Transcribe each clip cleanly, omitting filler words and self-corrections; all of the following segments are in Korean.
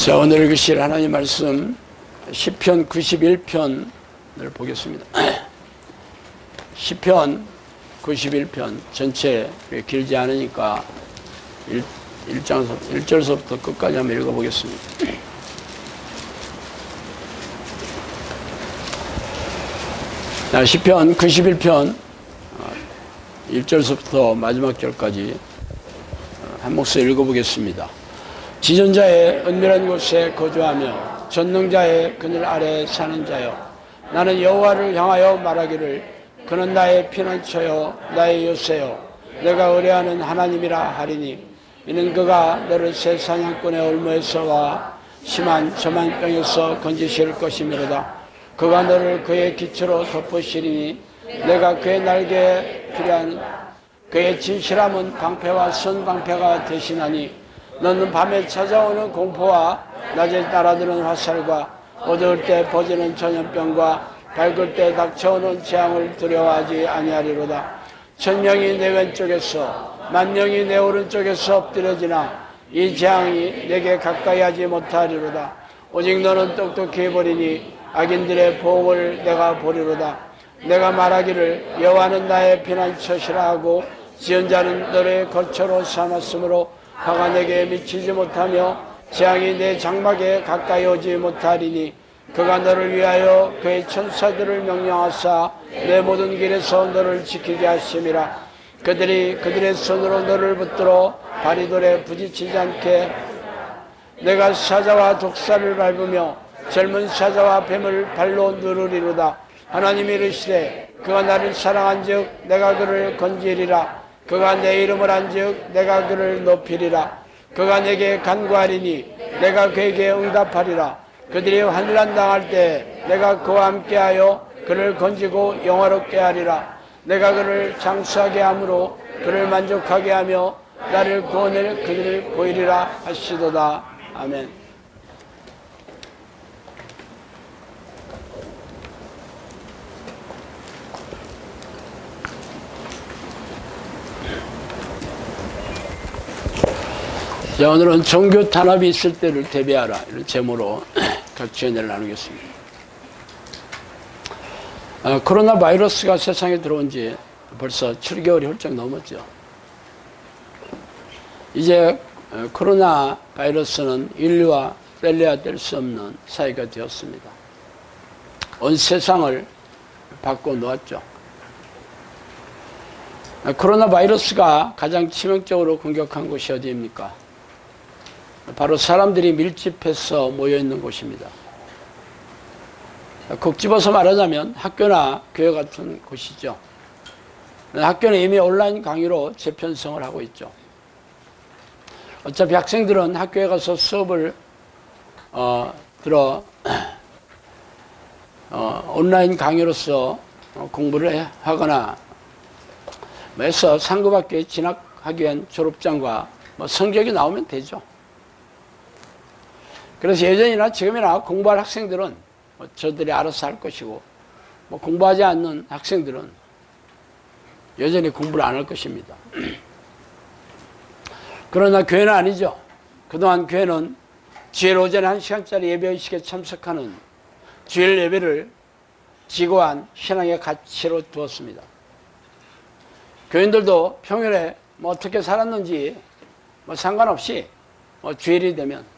자, 오늘 읽으실 하나님 말씀 시편 91편을 보겠습니다. 시편 91편 전체 길지 않으니까 1절서부터 끝까지 한번 읽어보겠습니다. 자, 시편 91편 1절서부터 마지막 절까지 한 목소리 읽어보겠습니다. 지존자의 은밀한 곳에 거주하며 전능자의 그늘 아래 사는 자여, 나는 여호와를 향하여 말하기를 그는 나의 피난처요 나의 요새요 내가 의뢰하는 하나님이라 하리니, 이는 그가 너를 새 사냥꾼의 올무에서와 심한 저만병에서 건지실 것이미로다. 그가 너를 그의 기초로 덮으시리니 내가 그의 날개에 필요한 그의 진실함은 방패와 선방패가 되시나니, 너는 밤에 찾아오는 공포와 낮에 날아드는 화살과 어두울 때 퍼지는 전염병과 밝을 때 닥쳐오는 재앙을 두려워하지 아니하리로다. 1000명이 내 왼쪽에서 10,000명이 내 오른쪽에서 엎드려지나 이 재앙이 내게 가까이 하지 못하리로다. 오직 너는 똑똑히 보리니 악인들의 보응을 내가 보리로다. 내가 말하기를 여호와는 나의 피난처시라 하고 지존자는 너를 거처로 삼았으므로 화가 내게 미치지 못하며 재앙이 내 장막에 가까이 오지 못하리니, 그가 너를 위하여 그의 천사들을 명령하사 내 모든 길에서 너를 지키게 하심이라. 그들이 그들의 손으로 너를 붙들어 바리돌에 부딪히지 않게, 내가 사자와 독사를 밟으며 젊은 사자와 뱀을 발로 누르리로다. 하나님이 이르시되 그가 나를 사랑한즉 내가 그를 건지리라. 그가 내 이름을 안즉 내가 그를 높이리라. 그가 내게 간구하리니 내가 그에게 응답하리라. 그들이 환난 당할 때 내가 그와 함께하여 그를 건지고 영화롭게 하리라. 내가 그를 장수하게 함으로 그를 만족하게 하며 나를 구원을 그들을 보이리라 하시도다. 아멘. 자, 오늘은 종교 탄압이 있을 때를 대비하라, 이런 제목으로 같이 은혜를 나누겠습니다. 코로나 바이러스가 세상에 들어온 지 벌써 7개월이 훌쩍 넘었죠. 이제 코로나 바이러스는 인류와 뗄래야 뗄 수 없는 사이가 되었습니다. 온 세상을 바꿔놓았죠. 코로나 바이러스가 가장 치명적으로 공격한 곳이 어디입니까? 바로 사람들이 밀집해서 모여있는 곳입니다. 콕 집어서 말하자면 학교나 교회 같은 곳이죠. 학교는 이미 온라인 강의로 재편성을 하고 있죠. 어차피 학생들은 학교에 가서 수업을 온라인 강의로서 공부를 하거나 해서 상급학교에 진학하기 위한 졸업장과 성적이 나오면 되죠. 그래서 예전이나 지금이나 공부할 학생들은 저들이 알아서 할 것이고, 공부하지 않는 학생들은 여전히 공부를 안 할 것입니다. 그러나 교회는 아니죠. 그동안 교회는 주일 오전에 1시간짜리 예배의식에 참석하는 주일 예배를 지고한 신앙의 가치로 두었습니다. 교인들도 평일에 어떻게 살았는지 상관없이 주일이 되면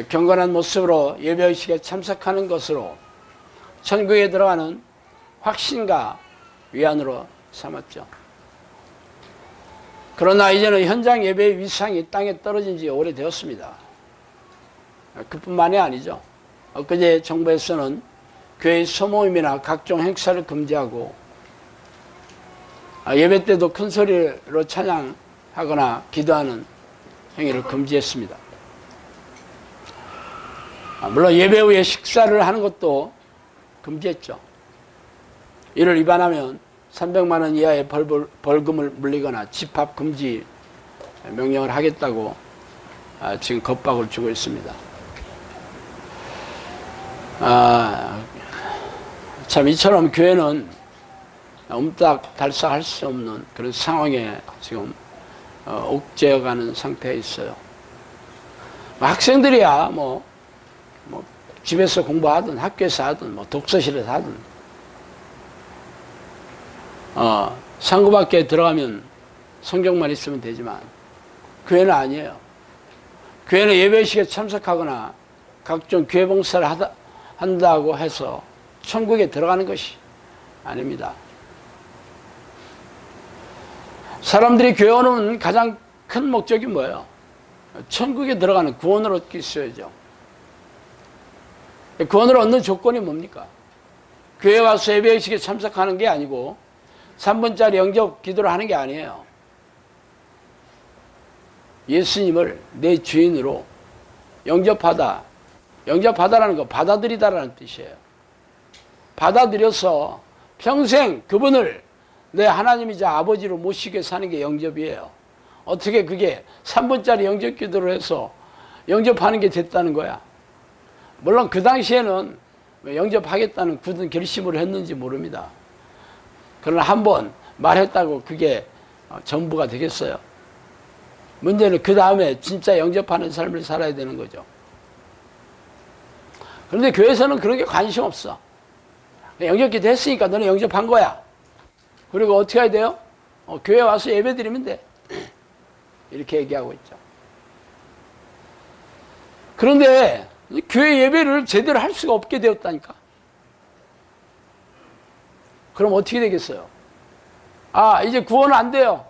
경건한 모습으로 예배의식에 참석하는 것으로 천국에 들어가는 확신과 위안으로 삼았죠. 그러나 이제는 현장 예배의 위상이 땅에 떨어진 지 오래되었습니다. 그뿐만이 아니죠. 엊그제 정부에서는 교회의 소모임이나 각종 행사를 금지하고 예배 때도 큰 소리로 찬양하거나 기도하는 행위를 금지했습니다. 물론 예배 후에 식사를 하는 것도 금지했죠. 이를 위반하면 300만 원 이하의 벌금을 물리거나 집합 금지 명령을 하겠다고 지금 겁박을 주고 있습니다. 참 이처럼 교회는 옴딱달싹할 수 없는 그런 상황에 지금 옥죄어가는 상태에 있어요. 학생들이야 뭐 집에서 공부하든 학교에서 하든 뭐 독서실에서 하든 상고밖에 들어가면 성경만 있으면 되지만 교회는 아니에요. 교회는 예배식에 참석하거나 각종 교회 봉사를 한다고 해서 천국에 들어가는 것이 아닙니다. 사람들이 교회 오는 가장 큰 목적이 뭐예요? 천국에 들어가는 구원을 얻기 위해서죠. 구원을 얻는 조건이 뭡니까? 교회 와서 예배식에 참석하는 게 아니고 3분짜리 영접 기도를 하는 게 아니에요. 예수님을 내 주인으로 영접하다라는 거 받아들이다라는 뜻이에요. 받아들여서 평생 그분을 내 하나님이자 아버지로 모시게 사는 게 영접이에요. 어떻게 그게 3분짜리 영접 기도를 해서 영접하는 게 됐다는 거야. 물론 그 당시에는 영접하겠다는 굳은 결심을 했는지 모릅니다. 그러나 한번 말했다고 그게 전부가 되겠어요. 문제는 그 다음에 진짜 영접하는 삶을 살아야 되는 거죠. 그런데 교회에서는 그런 게 관심 없어. 영접기도 했으니까 너는 영접한 거야. 그리고 어떻게 해야 돼요? 교회 와서 예배 드리면 돼. 이렇게 얘기하고 있죠. 그런데 교회 예배를 제대로 할 수가 없게 되었다니까. 그럼 어떻게 되겠어요? 이제 구원은 안 돼요.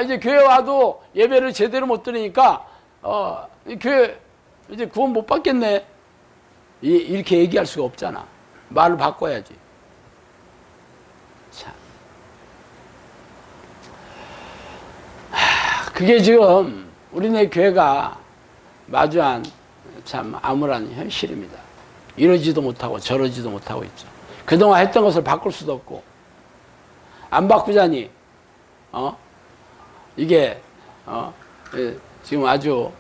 이제 교회 와도 예배를 제대로 못 드리니까 교회 이제 구원 못 받겠네. 이렇게 얘기할 수가 없잖아. 말을 바꿔야지. 참. 그게 지금 우리네 교회가 마주한 참 암울한 현실입니다. 이러지도 못하고 저러지도 못하고 있죠. 그동안 했던 것을 바꿀 수도 없고 안 바꾸자니 이게 지금 아주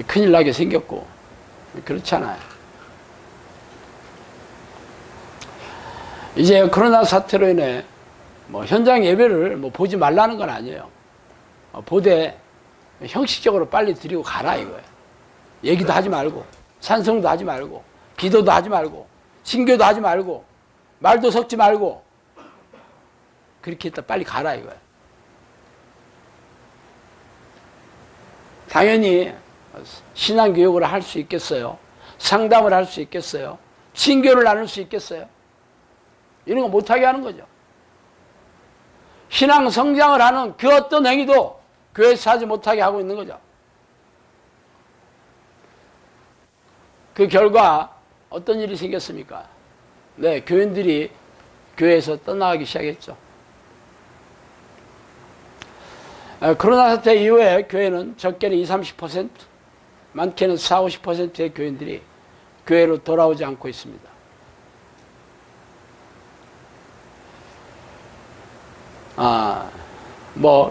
큰일 나게 생겼고 그렇잖아요. 이제 코로나 사태로 인해 현장 예배를 보지 말라는 건 아니에요. 보되 형식적으로 빨리 드리고 가라 이거예요. 얘기도 하지 말고 찬송도 하지 말고 기도도 하지 말고 신교도 하지 말고 말도 섞지 말고 그렇게 했다 빨리 가라 이거예요. 당연히 신앙교육을 할 수 있겠어요? 상담을 할 수 있겠어요? 신교를 나눌 수 있겠어요? 이런 거 못하게 하는 거죠. 신앙 성장을 하는 그 어떤 행위도 교회에서 하지 못하게 하고 있는 거죠. 그 결과 어떤 일이 생겼습니까? 네, 교인들이 교회에서 떠나가기 시작했죠. 코로나 사태 이후에 교회는 적게는 20-30%, 많게는 40-50%의 교인들이 교회로 돌아오지 않고 있습니다.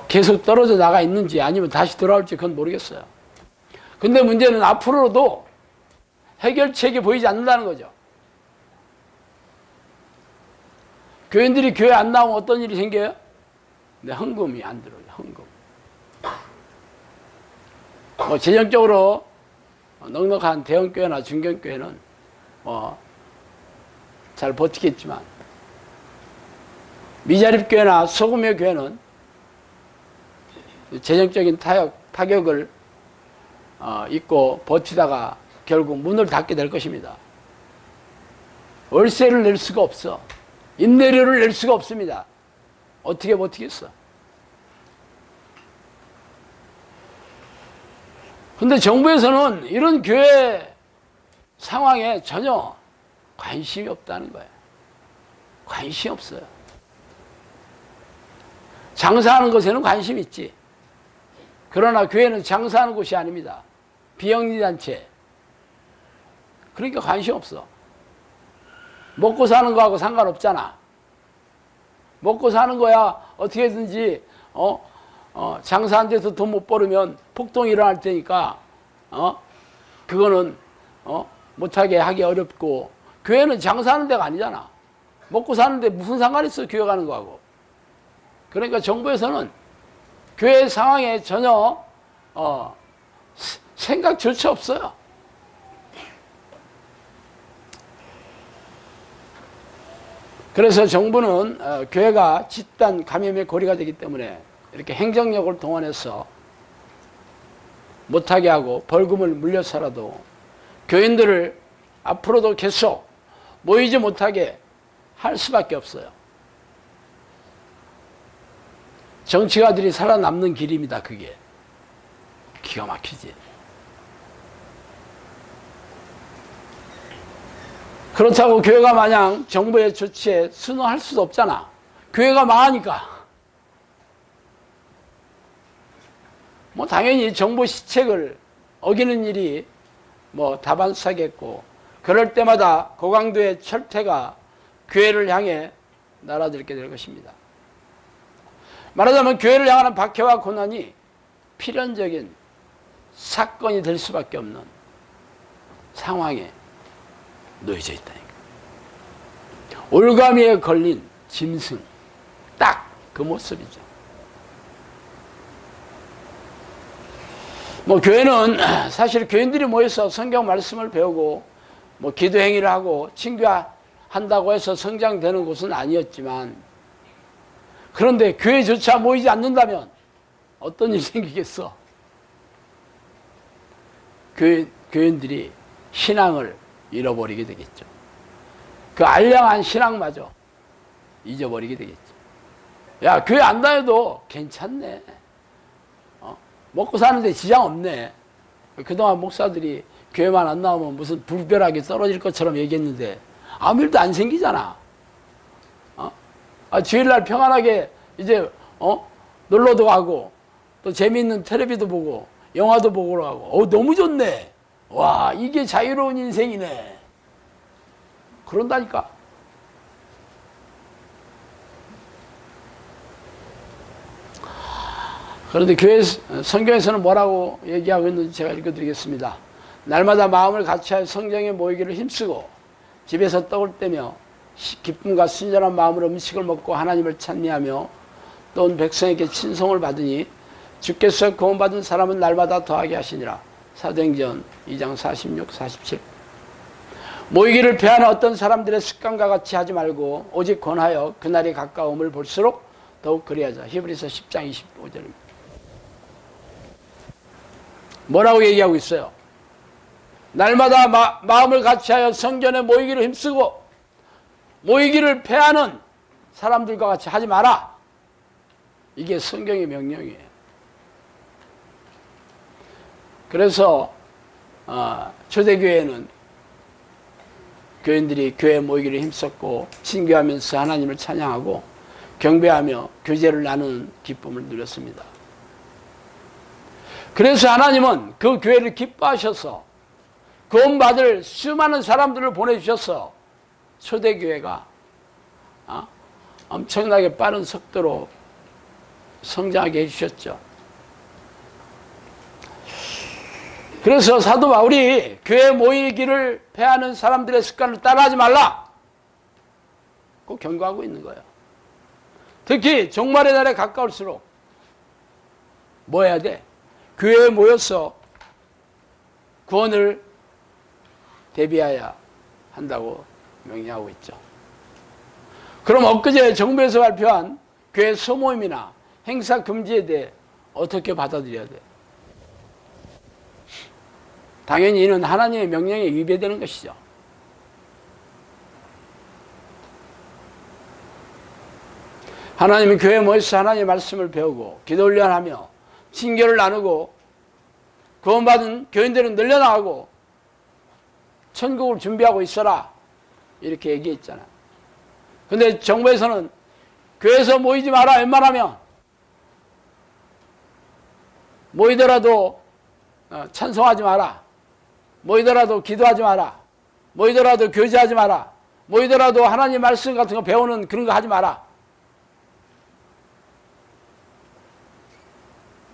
계속 떨어져 나가 있는지 아니면 다시 돌아올지 그건 모르겠어요. 근데 문제는 앞으로도 해결책이 보이지 않는다는 거죠. 교인들이 교회 안 나오면 어떤 일이 생겨요? 네, 헌금이 안 들어요. 헌금. 재정적으로 넉넉한 대형교회나 중견교회는 잘 버티겠지만 미자립교회나 소규모 교회는 재정적인 타격을 입고 버티다가 결국 문을 닫게 될 것입니다. 월세를 낼 수가 없어. 임대료를 낼 수가 없습니다. 어떻게 버티겠어? 근데 정부에서는 이런 교회 상황에 전혀 관심이 없다는 거예요. 관심이 없어요. 장사하는 것에는 관심이 있지. 그러나 교회는 장사하는 곳이 아닙니다. 비영리단체. 그러니까 관심 없어. 먹고 사는 거하고 상관없잖아. 먹고 사는 거야 어떻게든지 장사한 데서 돈 못 벌으면 폭동이 일어날 테니까 그거는 못하게 하기 어렵고 교회는 장사하는 데가 아니잖아. 먹고 사는데 무슨 상관이 있어 교회 가는 거하고. 그러니까 정부에서는 교회 상황에 전혀 생각조차 없어요. 그래서 정부는 교회가 집단 감염의 고리가 되기 때문에 이렇게 행정력을 동원해서 못하게 하고 벌금을 물려서라도 교인들을 앞으로도 계속 모이지 못하게 할 수밖에 없어요. 정치가들이 살아남는 길입니다. 그게 기가 막히지. 그렇다고 교회가 마냥 정부의 조치에 순응할 수도 없잖아. 교회가 망하니까. 뭐 당연히 정부 시책을 어기는 일이 뭐 다반사겠고, 그럴 때마다 고강도의 철퇴가 교회를 향해 날아들게 될 것입니다. 말하자면 교회를 향하는 박해와 고난이 필연적인 사건이 될 수밖에 없는 상황에 놓여져 있다니까. 올가미에 걸린 짐승, 딱 그 모습이죠. 뭐 교회는 사실 교인들이 모여서 성경 말씀을 배우고 뭐 기도 행위를 하고 친교한다고 해서 성장되는 곳은 아니었지만, 그런데 교회조차 모이지 않는다면 어떤 일이 생기겠어? 교인들이 신앙을 잃어버리게 되겠죠. 그 알량한 신앙마저 잊어버리게 되겠죠. 야, 교회 안 다녀도 괜찮네. 먹고 사는데 지장 없네. 그동안 목사들이 교회만 안 나오면 무슨 불벼락이 떨어질 것처럼 얘기했는데 아무 일도 안 생기잖아. 주일날 평안하게 이제 놀러도 가고 또 재미있는 텔레비도 보고 영화도 보고 하고 너무 좋네. 와, 이게 자유로운 인생이네. 그런다니까. 그런데 교회 성경에서는 뭐라고 얘기하고 있는지 제가 읽어드리겠습니다. 날마다 마음을 같이하여 성경에 모이기를 힘쓰고 집에서 떡을 떼며 기쁨과 순전한 마음으로 음식을 먹고 하나님을 찬미하며 또 온 백성에게 친송을 받으니 주께서 구원받은 사람은 날마다 더하게 하시니라. 사도행전 2장 46, 47. 모이기를 패하는 어떤 사람들의 습관과 같이 하지 말고 오직 권하여 그날이 가까움을 볼수록 더욱 그리하자. 히브리서 10장 25절입니다. 뭐라고 얘기하고 있어요? 날마다 마음을 같이하여 성전에 모이기를 힘쓰고 모이기를 패하는 사람들과 같이 하지 마라. 이게 성경의 명령이에요. 그래서 초대교회는 교인들이 교회에 모이기를 힘썼고 친교하면서 하나님을 찬양하고 경배하며 교제를 나누는 기쁨을 누렸습니다. 그래서 하나님은 그 교회를 기뻐하셔서 구원받을 수많은 사람들을 보내주셔서 초대교회가 엄청나게 빠른 속도로 성장하게 해주셨죠. 그래서 사도 바울이 교회 모이기를 패하는 사람들의 습관을 따라하지 말라, 꼭 경고하고 있는 거예요. 특히 종말의 날에 가까울수록 뭐 해야 돼? 교회에 모여서 구원을 대비해야 한다고 명령하고 있죠. 그럼 엊그제 정부에서 발표한 교회 소모임이나 행사 금지에 대해 어떻게 받아들여야 돼? 당연히 이는 하나님의 명령에 위배되는 것이죠. 하나님은 교회에 모여서 하나님의 말씀을 배우고 기도 훈련하며 친교를 나누고 구원받은 교인들은 늘려나가고 천국을 준비하고 있어라, 이렇게 얘기했잖아. 근데 정부에서는 교회에서 모이지 마라, 웬만하면 모이더라도 찬송하지 마라, 모이더라도 기도하지 마라, 모이더라도 교제하지 마라, 모이더라도 하나님 말씀 같은 거 배우는 그런 거 하지 마라,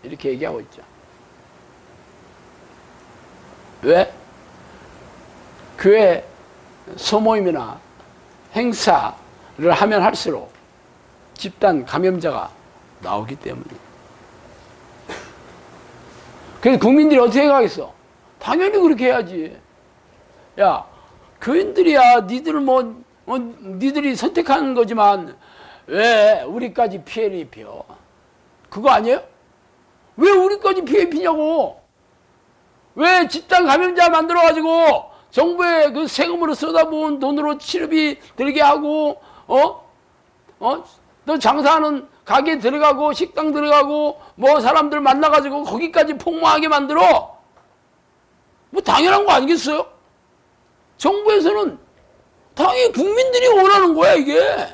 이렇게 얘기하고 있죠. 왜? 교회 소모임이나 행사를 하면 할수록 집단 감염자가 나오기 때문에. 그래서 국민들이 어떻게 생각하겠어? 당연히 그렇게 해야지. 야, 교인들이야, 니들이 선택한 거지만 왜 우리까지 피해를 입혀? 그거 아니에요? 왜 우리까지 피해 입히냐고? 왜 집단 감염자 만들어가지고 정부의 그 세금으로 쏟아부은 돈으로 치료비 들게 하고, 너 장사하는 가게 들어가고, 식당 들어가고, 뭐 사람들 만나가지고 거기까지 폭망하게 만들어? 뭐 당연한 거 아니겠어요? 정부에서는 당연히 국민들이 원하는 거야, 이게.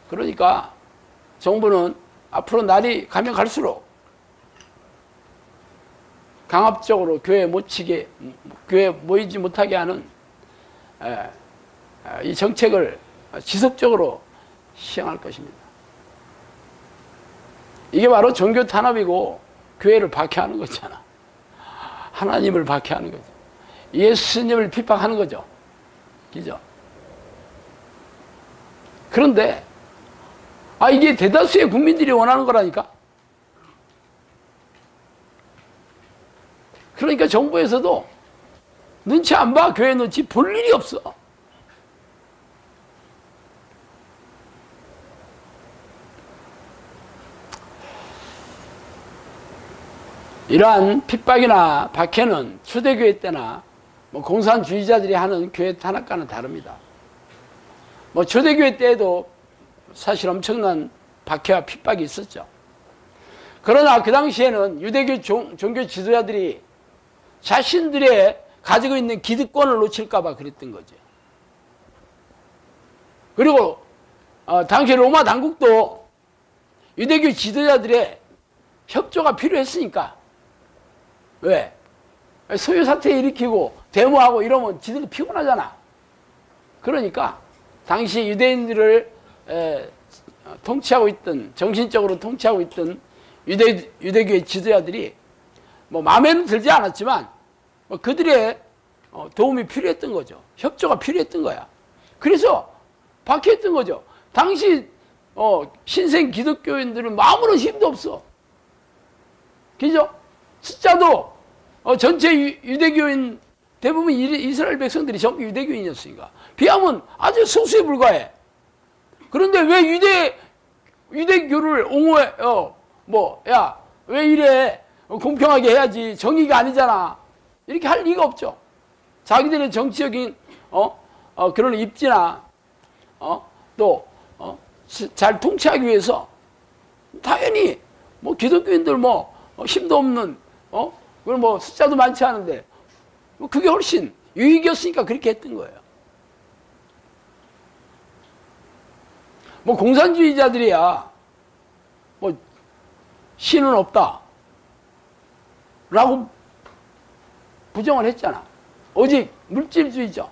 그러니까 정부는 앞으로 날이 가면 갈수록 강압적으로 교회에 교회에 모이지 못하게 하는 이 정책을 지속적으로 시행할 것입니다. 이게 바로 종교 탄압이고 교회를 박해하는 거잖아. 하나님을 박해하는 거죠. 예수님을 핍박하는 거죠. 그죠? 그런데 이게 대다수의 국민들이 원하는 거라니까. 그러니까 정부에서도 눈치 안 봐. 교회 눈치 볼 일이 없어. 이러한 핍박이나 박해는 초대교회 때나 공산주의자들이 하는 교회 탄압과는 다릅니다. 초대교회 때에도 사실 엄청난 박해와 핍박이 있었죠. 그러나 그 당시에는 유대교 종교 지도자들이 자신들의 가지고 있는 기득권을 놓칠까봐 그랬던 거죠. 그리고 당시 로마 당국도 유대교 지도자들의 협조가 필요했으니까. 왜? 소요 사태 일으키고 데모하고 이러면 지들도 피곤하잖아. 그러니까 당시 유대인들을 통치하고 있던, 정신적으로 통치하고 있던 유대교의 지도자들이 마음에는 들지 않았지만 그들의 도움이 필요했던 거죠. 협조가 필요했던 거야. 그래서 박해했던 거죠. 당시 신생 기독교인들은 마음으로 힘도 없어. 그죠? 숫자도 전체 유대교인 대부분 이스라엘 백성들이 전부 유대교인이었으니까 비하면 아주 소수에 불과해. 그런데 왜 유대교를 옹호해? 왜 이래? 공평하게 해야지. 정의가 아니잖아. 이렇게 할 리가 없죠. 자기들의 정치적인 그런 입지나 또 잘 통치하기 위해서 당연히 기독교인들 힘도 없는 그럼 숫자도 많지 않은데 그게 훨씬 유익이었으니까 그렇게 했던 거예요. 공산주의자들이야 신은 없다 라고 부정을 했잖아. 오직 물질주의죠.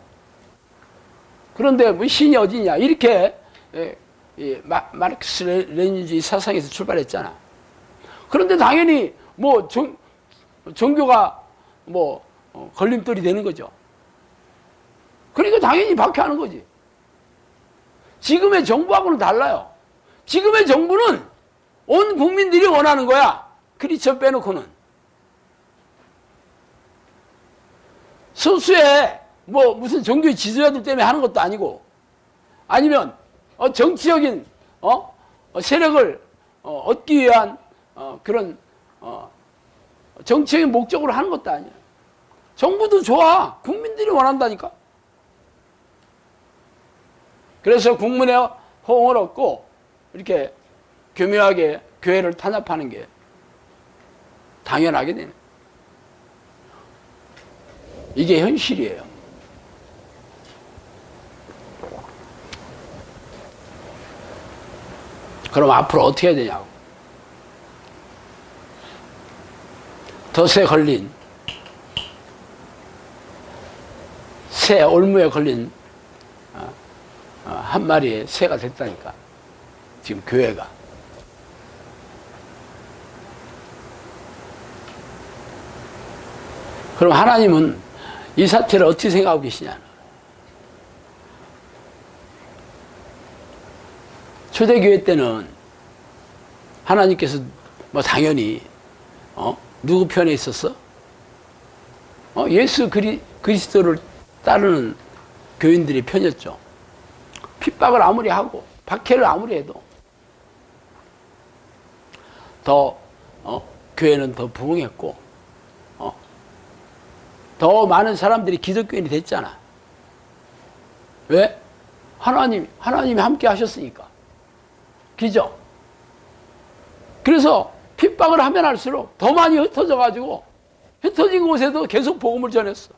그런데 신이 어디냐 이렇게 마르크스 레닌주의 사상에서 출발했잖아. 그런데 당연히 종교가 걸림돌이 되는 거죠. 그러니까 당연히 박해하는 거지. 지금의 정부하고는 달라요. 지금의 정부는 온 국민들이 원하는 거야. 크리스천 빼놓고는. 소수의 무슨 종교 지도자들 때문에 하는 것도 아니고, 아니면 정치적인 세력을 얻기 위한 그런 정치적인 목적으로 하는 것도 아니야. 정부도 좋아. 국민들이 원한다니까. 그래서 국민의 호응을 얻고 이렇게 교묘하게 교회를 탄압하는 게 당연하게 되네. 이게 현실이에요. 그럼 앞으로 어떻게 해야 되냐고. 덫에 걸린 새 올무에 걸린 한 마리의 새가 됐다니까. 지금 교회가. 그럼 하나님은 이 사태를 어떻게 생각하고 계시냐. 초대교회 때는 하나님께서 뭐 당연히 누구 편에 있었어? 예수 그리스도를 따르는 교인들이 편이었죠. 핍박을 아무리 하고 박해를 아무리 해도 더 교회는 더 부흥했고 더 많은 사람들이 기독교인이 됐잖아. 왜? 하나님이 함께 하셨으니까. 그죠? 그래서 핍박을 하면 할수록 더 많이 흩어져 가지고 흩어진 곳에도 계속 복음을 전했어.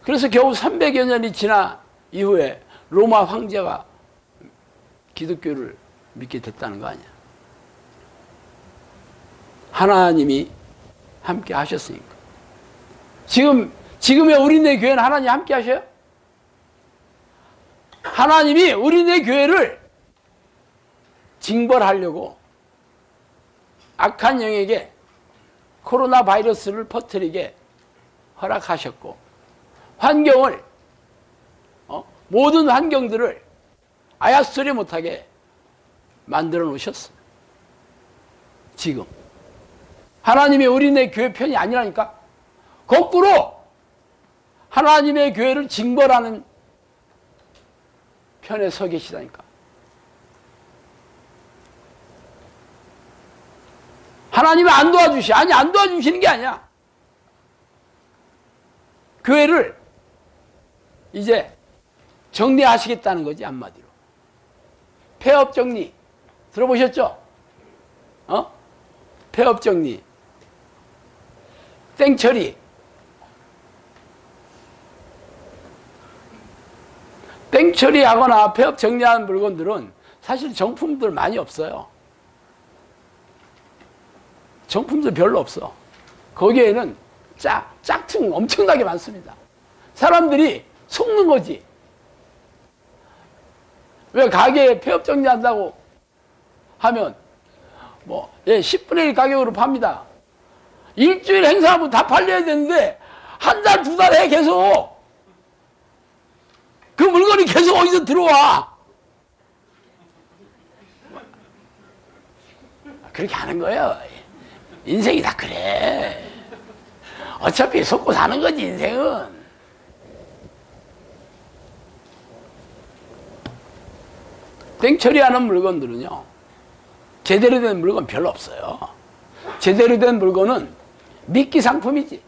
그래서 겨우 300여 년이 지나 이후에 로마 황제가 기독교를 믿게 됐다는 거 아니야. 하나님이 함께 하셨으니까. 지금의 우리네 교회는 하나님 함께 하셔요? 하나님이 우리네 교회를 징벌하려고 악한 영에게 코로나 바이러스를 퍼뜨리게 허락하셨고, 환경을 모든 환경들을 아야소리 못하게 만들어 놓으셨어. 지금 하나님이 우리네 교회 편이 아니라니까. 거꾸로 하나님의 교회를 징벌하는 편에 서 계시다니까. 하나님이 안 도와주시. 아니, 안 도와주시는 게 아니야. 교회를 이제 정리하시겠다는 거지, 한마디로. 폐업 정리 들어보셨죠? 폐업 정리, 땡처리. 땡처리하거나 폐업 정리하는 물건들은 사실 정품들 많이 없어요. 정품들 별로 없어. 거기에는 짝퉁 엄청나게 많습니다. 사람들이 속는 거지. 왜 가게에 폐업 정리한다고 하면 10분의 1 가격으로 팝니다. 일주일 행사하면 다 팔려야 되는데 한 달, 두 달 해 계속. 그 물건이 계속 어디서 들어와. 그렇게 하는 거예요. 인생이 다 그래. 어차피 속고 사는 거지, 인생은. 땡처리하는 물건들은요, 제대로 된 물건 별로 없어요. 제대로 된 물건은 미끼 상품이지.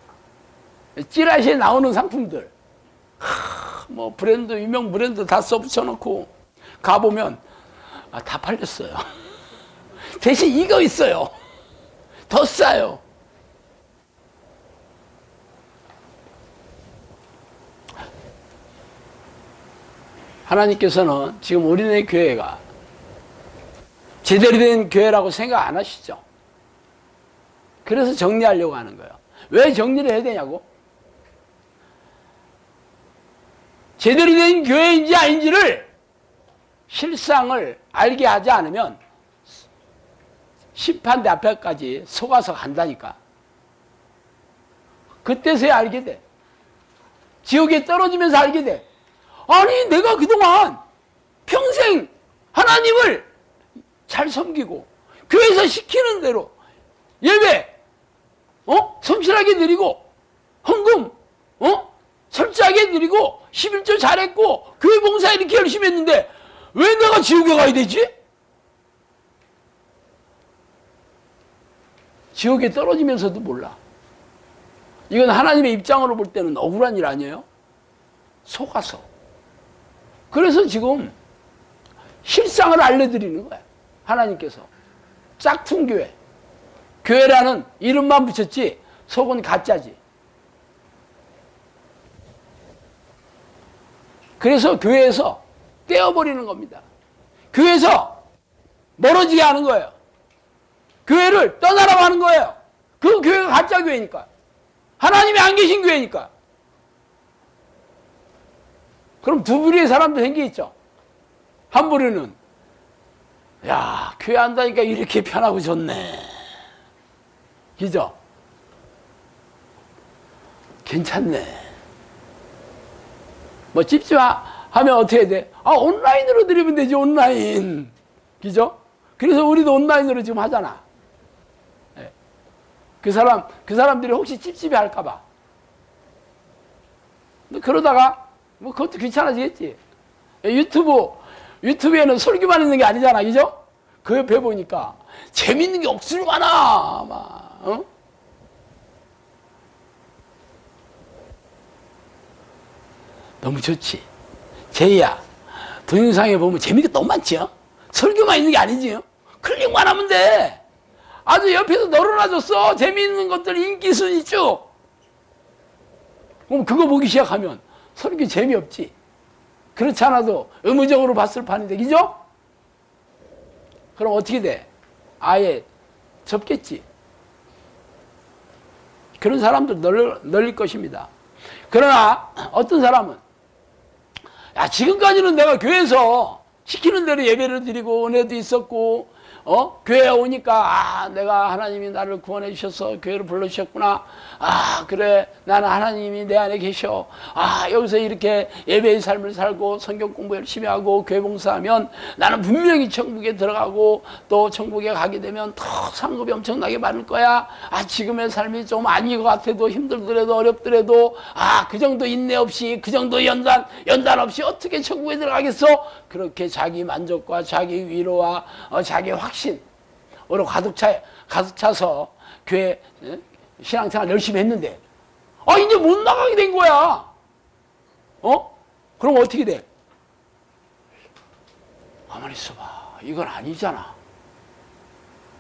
찌라시에 나오는 상품들, 브랜드, 유명 브랜드 다 써붙여놓고 가보면 다 팔렸어요. 대신 이거 있어요. 더 싸요. 하나님께서는 지금 우리네 교회가 제대로 된 교회라고 생각 안 하시죠? 그래서 정리하려고 하는 거예요. 왜 정리를 해야 되냐고? 제대로 된 교회인지 아닌지를 실상을 알게 하지 않으면 심판대 앞에까지 속아서 간다니까. 그때서야 알게 돼. 지옥에 떨어지면서 알게 돼. 아니, 내가 그동안 평생 하나님을 잘 섬기고 교회에서 시키는 대로 예배 성실하게 드리고 헌금 철저하게 드리고 11조 잘했고 교회 봉사 이렇게 열심히 했는데 왜 내가 지옥에 가야 되지? 지옥에 떨어지면서도 몰라. 이건 하나님의 입장으로 볼 때는 억울한 일 아니에요? 속아서. 그래서 지금 실상을 알려드리는 거야. 하나님께서. 짝퉁교회. 교회라는 이름만 붙였지 속은 가짜지. 그래서 교회에서 떼어버리는 겁니다. 교회에서 멀어지게 하는 거예요. 교회를 떠나라고 하는 거예요. 그 교회가 가짜 교회니까. 하나님이 안 계신 교회니까. 그럼 두 부류의 사람도 생기겠죠. 한 부류는 야, 교회 한다니까 이렇게 편하고 좋네. 그죠? 괜찮네. 찝찝하면 어떻게 해야 돼? 온라인으로 드리면 되지, 온라인. 그죠? 그래서 우리도 온라인으로 지금 하잖아. 예. 그 사람들이 혹시 찝찝해 할까봐. 그러다가, 뭐, 그것도 귀찮아지겠지. 유튜브에는 설교만 있는 게 아니잖아. 그죠? 그 옆에 보니까 재밌는 게 억수로 많아. 막, 어? 너무 좋지. 제이야, 동영상에 보면 재밌는 게 너무 많지. 요 설교만 있는 게 아니지. 클릭만 하면 돼. 아주 옆에서 널어놔줬어. 재미있는 것들 인기 순위 쭉. 그럼 그거 보기 시작하면 설교 재미없지. 그렇지 않아도 의무적으로 봤을 판인데, 그죠? 그럼 어떻게 돼? 아예 접겠지. 그런 사람들 널릴 것입니다. 그러나 어떤 사람은 야, 지금까지는 내가 교회에서 시키는 대로 예배를 드리고 은혜도 있었고 교회에 오니까 내가 하나님이 나를 구원해 주셔서 교회를 불러주셨구나. 그래, 나는 하나님이 내 안에 계셔. 여기서 이렇게 예배의 삶을 살고 성경 공부 열심히 하고 교회 봉사하면 나는 분명히 천국에 들어가고 또 천국에 가게 되면 더 상급이 엄청나게 많을 거야. 지금의 삶이 좀 아닌 것 같아도 힘들더라도 어렵더라도 그 정도 인내 없이 그 정도 연단 없이 어떻게 천국에 들어가겠어? 그렇게 자기 만족과 자기 위로와 자기 확신으로 가득 차서 교회 신앙생활 열심히 했는데 이제 못 나가게 된 거야. 그럼 어떻게 돼? 가만히 있어봐. 이건 아니잖아.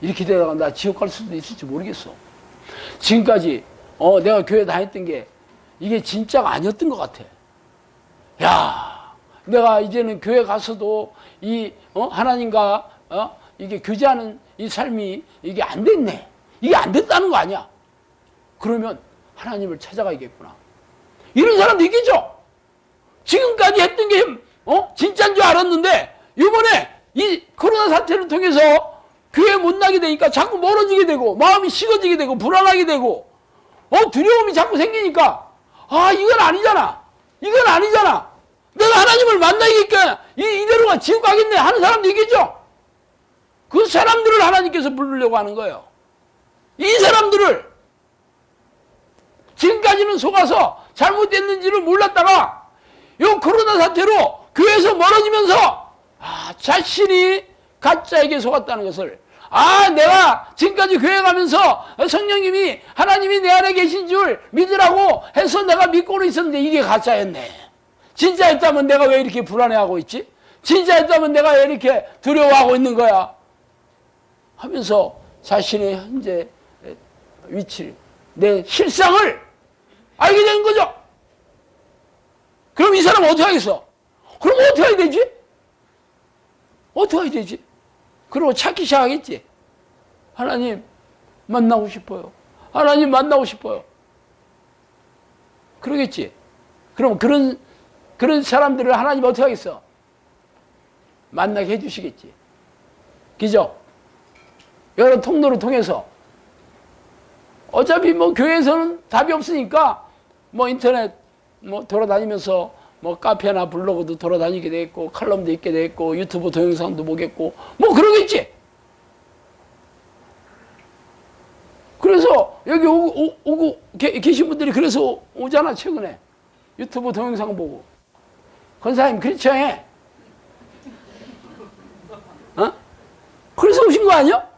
이렇게 되다가 나 지옥 갈 수도 있을지 모르겠어. 지금까지 내가 교회 다녔던 게 이게 진짜가 아니었던 것 같아. 야, 내가 이제는 교회 가서도 하나님과 이게 교제하는 이 삶이 이게 안 됐네. 이게 안 됐다는 거 아니야. 그러면 하나님을 찾아가야겠구나. 이런 사람도 있겠죠. 지금까지 했던 게 진짜인 줄 알았는데 이번에 이 코로나 사태를 통해서 교회 못 나게 되니까 자꾸 멀어지게 되고 마음이 식어지게 되고 불안하게 되고 두려움이 자꾸 생기니까 이건 아니잖아. 이건 아니잖아. 내가 하나님을 만나니까 이대로가 지옥 가겠네 하는 사람도 있겠죠. 그 사람들을 하나님께서 부르려고 하는 거예요. 이 사람들을 지금까지는 속아서 잘못됐는지를 몰랐다가 이 코로나 사태로 교회에서 멀어지면서 자신이 가짜에게 속았다는 것을 내가 지금까지 교회 가면서 성령님이 하나님이 내 안에 계신 줄 믿으라고 해서 내가 믿고는 있었는데 이게 가짜였네. 진짜였다면 내가 왜 이렇게 불안해하고 있지? 진짜였다면 내가 왜 이렇게 두려워하고 있는 거야? 하면서 자신의 현재 위치를, 내 실상을 알게 되는 거죠. 그럼 이 사람은 어떻게 하겠어? 그럼 어떻게 해야 되지? 어떻게 해야 되지? 그러고 찾기 시작하겠지. 하나님 만나고 싶어요. 하나님 만나고 싶어요. 그러겠지. 그럼 그런 사람들을 하나님 어떻게 하겠어? 만나게 해주시겠지. 그죠? 여러 통로를 통해서 어차피 교회에서는 답이 없으니까 인터넷 돌아다니면서 카페나 블로그도 돌아다니게 되겠고 칼럼도 읽게 되겠고 유튜브 동영상도 보겠고 그러겠지. 그래서 여기 오고 계신 분들이 그래서 오잖아. 최근에 유튜브 동영상 보고 권사님 그렇죠? 그래서 오신 거 아니야?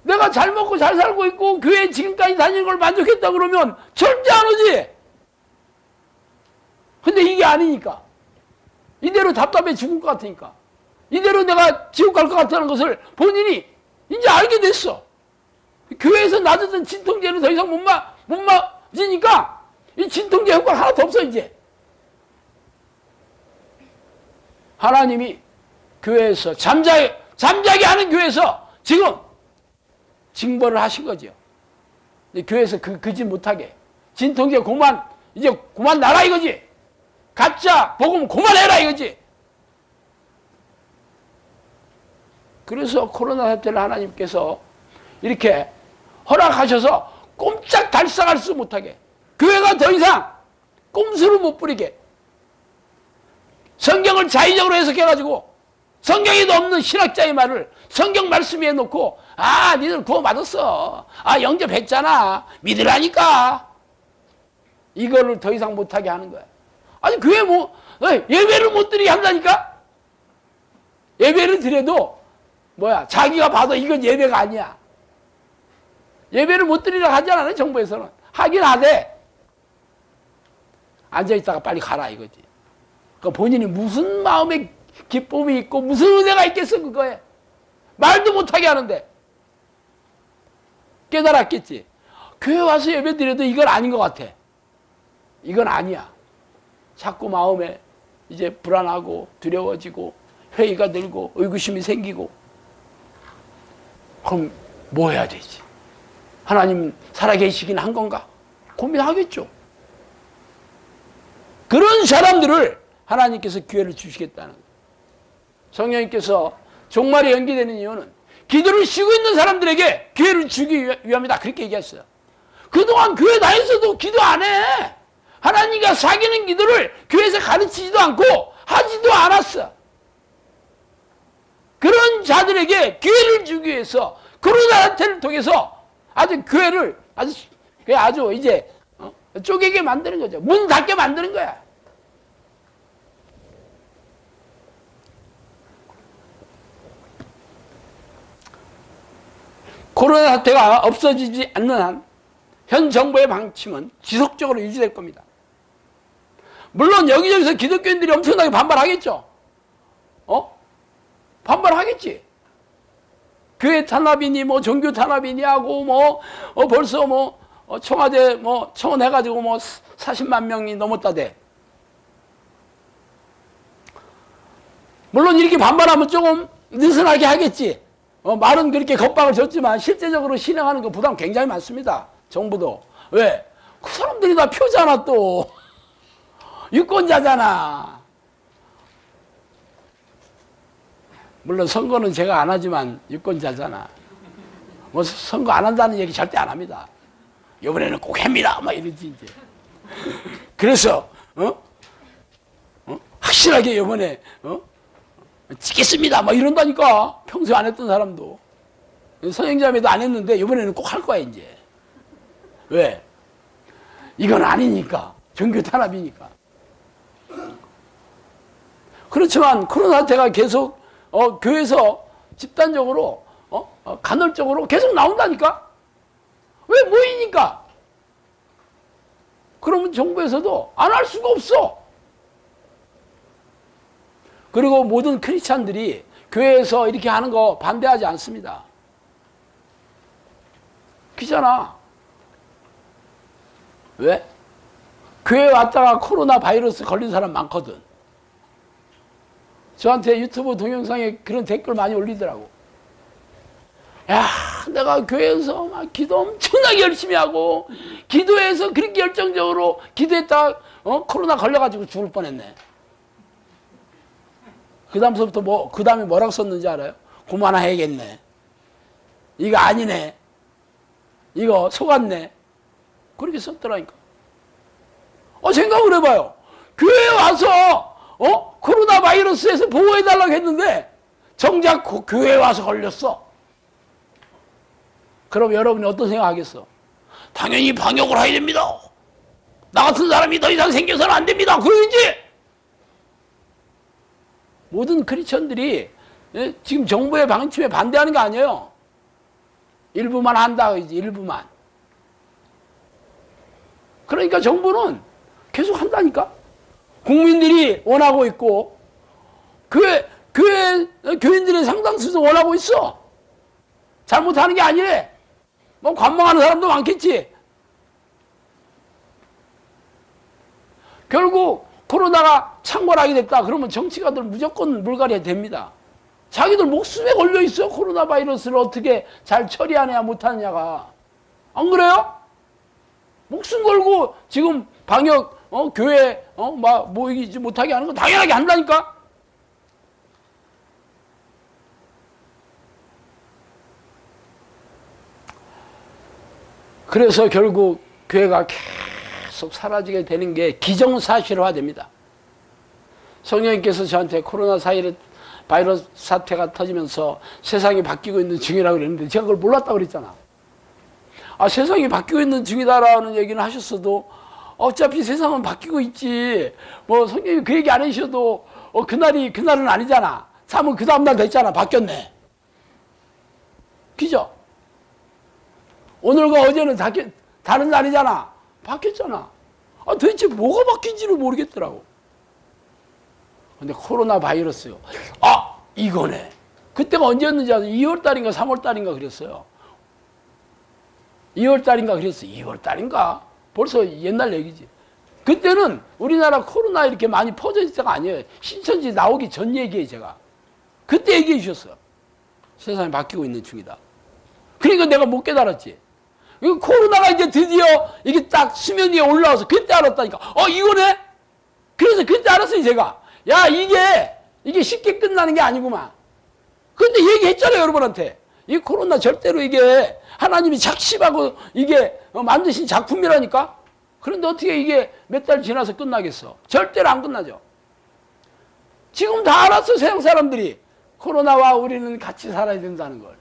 내가 잘 먹고 잘 살고 있고 교회 지금까지 다니는 걸 만족했다 그러면 절대 안 오지. 근데 이게 아니니까 이대로 답답해 죽을 것 같으니까 이대로 내가 지옥 갈 것 같다는 것을 본인이 이제 알게 됐어. 교회에서 놔줬던 진통제는 더 이상 못 맞으니까 이 진통제 효과가 하나도 없어. 이제 하나님이 교회에서 잠자게 하는 교회에서 지금 징벌을 하신 거죠. 교회에서 그 짓 못하게 진통제 이제 그만 나라 이거지. 가짜 복음 그만해라 이거지. 그래서 코로나 사태를 하나님께서 이렇게 허락하셔서 꼼짝 달싹할 수 못하게 교회가 더 이상 꼼수를 못 부리게 성경을 자의적으로 해석해가지고 성경에도 없는 신학자의 말을 성경 말씀 위에 놓고, 아, 니들 구원받았어. 아, 영접했잖아. 믿으라니까. 이거를 더 이상 못하게 하는 거야. 아니, 그게 뭐, 예배를 못 드리게 한다니까? 예배를 드려도, 자기가 봐도 이건 예배가 아니야. 예배를 못 드리라고 하지 않아요, 정부에서는. 하긴 하되, 앉아있다가 빨리 가라, 이거지. 그러니까 본인이 무슨 마음의 기쁨이 있고, 무슨 은혜가 있겠어, 그거에. 말도 못하게 하는데. 깨달았겠지. 교회 와서 예배 드려도 이건 아닌 것 같아. 이건 아니야. 자꾸 마음에 이제 불안하고 두려워지고 회의가 들고 의구심이 생기고. 그럼 뭐 해야 되지? 하나님 살아계시긴 한 건가? 고민하겠죠. 그런 사람들을 하나님께서 기회를 주시겠다는 거예요. 성령님께서 종말에 연기되는 이유는 기도를 쉬고 있는 사람들에게 기회를 주기 위함이다. 그렇게 얘기했어요. 그동안 교회 다녔어도 기도 안 해. 하나님과 사귀는 기도를 교회에서 가르치지도 않고 하지도 않았어. 그런 자들에게 기회를 주기 위해서 코로나 사태를 통해서 아주 교회를 아주 이제 쪼개게 만드는 거죠. 문 닫게 만드는 거야. 코로나 사태가 없어지지 않는 한 현 정부의 방침은 지속적으로 유지될 겁니다. 물론 여기저기서 기독교인들이 엄청나게 반발하겠죠. 반발하겠지. 교회 탄압이니 종교 탄압이니 하고 벌써 청와대 청원해가지고 40만 명이 넘었다대. 물론 이렇게 반발하면 조금 느슨하게 하겠지. 말은 그렇게 겁박을 줬지만 실제적으로 실행하는 거 부담 굉장히 많습니다. 정부도. 왜? 그 사람들이 다 표잖아 또. 유권자잖아. 물론 선거는 제가 안 하지만 유권자잖아. 선거 안 한다는 얘기 절대 안 합니다. 이번에는 꼭 합니다. 막 이러지 이제. 그래서 확실하게 이번에 찍겠습니다. 막 이런다니까. 평소에 안 했던 사람도. 선행자매도 안 했는데 이번에는 꼭 할 거야 이제. 왜? 이건 아니니까. 종교 탄압이니까. 그렇지만 코로나 사태가 계속 교회에서 집단적으로 간헐적으로 계속 나온다니까. 왜? 모이니까. 그러면 정부에서도 안 할 수가 없어. 그리고 모든 크리스찬들이 교회에서 이렇게 하는 거 반대하지 않습니다. 귀찮아. 왜? 교회 왔다가 코로나 바이러스 걸린 사람 많거든. 저한테 유튜브 동영상에 그런 댓글 많이 올리더라고. 야, 내가 교회에서 막 기도 엄청나게 열심히 하고 기도해서 그렇게 열정적으로 기도했다가 코로나 걸려가지고 죽을 뻔했네. 그 다음부터 그 다음에 뭐라고 썼는지 알아요? 그만해야겠네. 이거 아니네. 이거 속았네. 그렇게 썼더라니까. 생각을 해봐요. 교회에 와서 코로나 바이러스에서 보호해달라고 했는데 정작 교회에 와서 걸렸어. 그럼 여러분이 어떤 생각하겠어? 당연히 방역을 해야 됩니다. 나 같은 사람이 더 이상 생겨서는 안 됩니다. 그러겠지? 모든 크리스천들이 지금 정부의 방침에 반대하는 게 아니에요. 일부만 한다, 일부만. 그러니까 정부는 계속 한다니까. 국민들이 원하고 있고 교인들의 상당수도 원하고 있어. 잘못하는 게 아니래. 관망하는 사람도 많겠지. 결국 코로나가 창궐하게 됐다 그러면 정치가들 무조건 물갈이 됩니다. 자기들 목숨에 걸려 있어. 코로나 바이러스를 어떻게 잘 처리하느냐 못하느냐가. 안 그래요? 목숨 걸고 지금 방역 교회 모이지 못하게 하는 건 당연하게 한다니까. 그래서 결국 교회가 계속 사라지게 되는 게 기정사실화됩니다. 성령님께서 저한테 코로나 사이를 바이러스 사태가 터지면서 세상이 바뀌고 있는 중이라고 그랬는데 제가 그걸 몰랐다고 그랬잖아. 아, 세상이 바뀌고 있는 중이다라는 얘기는 하셨어도 어차피 세상은 바뀌고 있지. 뭐 성경이 그 얘기 안 해주셔도 그날은 아니잖아. 사면 그 다음날 됐잖아. 바뀌었네. 그죠? 오늘과 어제는 다른 날이잖아. 바뀌었잖아. 아, 도대체 뭐가 바뀐지를 모르겠더라고. 근데 코로나 바이러스요. 아, 이거네. 그때가 언제였는지 아세요? 2월달인가 3월달인가 그랬어요. 2월달인가 그랬어요. 2월달인가? 벌써 옛날 얘기지. 그때는 우리나라 코로나 이렇게 많이 퍼져 있을 때가 아니에요. 신천지 나오기 전 얘기예요, 제가. 그때 얘기해 주셨어요. 세상이 바뀌고 있는 중이다. 그러니까 내가 못 깨달았지. 코로나가 이제 드디어 이게 딱 수면 위에 올라와서 그때 알았다니까. 이거네? 그래서 그때 알았어요, 제가. 야, 이게 쉽게 끝나는 게 아니구만. 근데 얘기했잖아요, 여러분한테. 이 코로나 절대로 이게 하나님이 작심하고 이게 만드신 작품이라니까? 그런데 어떻게 이게 몇 달 지나서 끝나겠어? 절대로 안 끝나죠. 지금 다 알았어, 세상 사람들이. 코로나와 우리는 같이 살아야 된다는 걸.